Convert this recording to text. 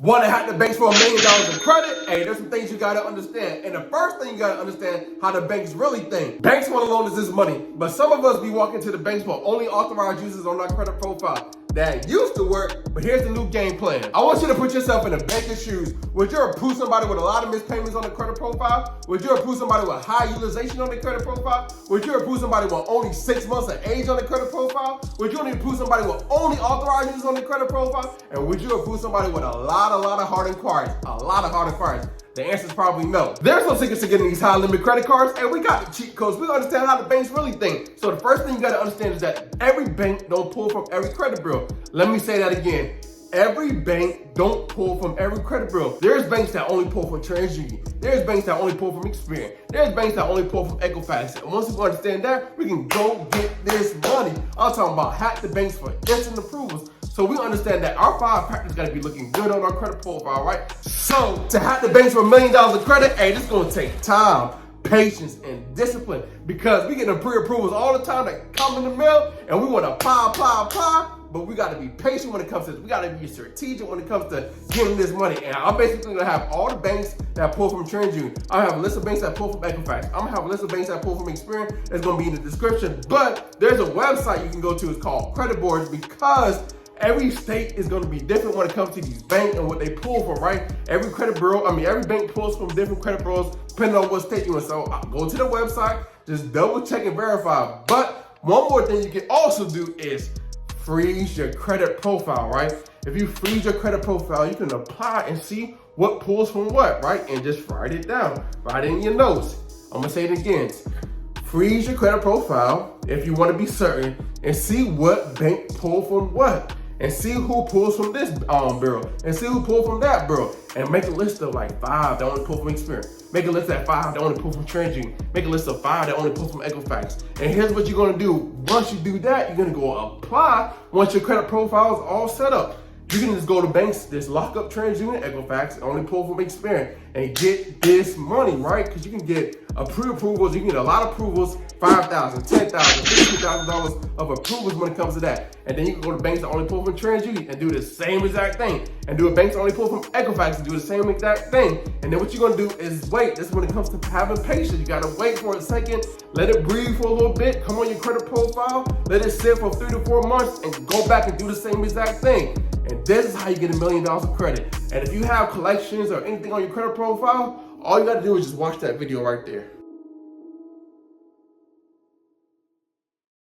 Want to hack the banks for $1 million in credit? Hey, there's some things you got to understand. And the first thing you got to understand, how the banks really think. Banks want to loan us this money, but some of us be walking to the banks for only authorized users on our credit profile. That used to work, but here's the new game plan. I want you to put yourself in the banker's shoes. Would you approve somebody with a lot of missed payments on the credit profile? Would you approve somebody with high utilization on the credit profile? Would you approve somebody with only 6 months of age on the credit profile? Would you only approve somebody with only authorized users on the credit profile? And would you approve somebody with a lot of hard inquiries? A lot of hard inquiries. The answer is probably no. There's no secret to getting these high limit credit cards, and we got the cheat codes. We understand how the banks really think. So the first thing you gotta understand is that every bank don't pull from every credit bureau. Let me say that again. Every bank don't pull from every credit bureau. There's banks that only pull from Transunion. There's banks that only pull from Experian. There's banks that only pull from Equifax. And once we understand that, we can go get this money. I'm talking about hack the banks for instant approvals. So we understand that our 5 factors gotta be looking good on our credit profile, right? So to hack the banks for $1 million of credit, hey, this is gonna take time, patience, and discipline, because we get the pre-approvals all the time that come in the mail, and we wanna apply, but we gotta be patient when it comes to this. We gotta be strategic when it comes to getting this money. And I'm basically gonna have all the banks that pull from Transunion. I'm gonna have a list of banks that pull from Equifax. I'm gonna have a list of banks that pull from Experian. It's gonna be in the description. But there's a website you can go to. It's called Credit Boards, because every state is going to be different when it comes to these banks and what they pull from, right? Every bank pulls from different credit bureaus depending on what state you're in. So I'll go to the website, just double check and verify. But one more thing you can also do is freeze your credit profile, right? If you freeze your credit profile, you can apply and see what pulls from what, right? And just write it down, write it in your notes. I'm gonna say it again. Freeze your credit profile if you want to be certain, and see what bank pulled from what. And see who pulls from this bureau, and see who pulls from that bureau, and make a list of like 5 that only pull from Experian. Make a list of 5 that only pull from Transunion. Make a list of 5 that only pull from Equifax. And here's what you're gonna do. Once you do that, you're gonna go apply. Once your credit profile is all set up, you can just go to banks, just lock up Transunion, Equifax, only pull from Experian, and get this money, right? Because you can get pre-approvals, you can get a lot of approvals, $5,000, $10,000, $15,000 of approvals when it comes to that. And then you can go to banks that only pull from Transunion and do the same exact thing. And do a banks that only pull from Equifax and do the same exact thing. And then what you're gonna do is wait. This is when it comes to having patience. You gotta wait for a second, let it breathe for a little bit, come on your credit profile, let it sit for 3 to 4 months, and go back and do the same exact thing. And this is how you get $1 million of credit. And if you have collections or anything on your credit profile, all you gotta do is just watch that video right there.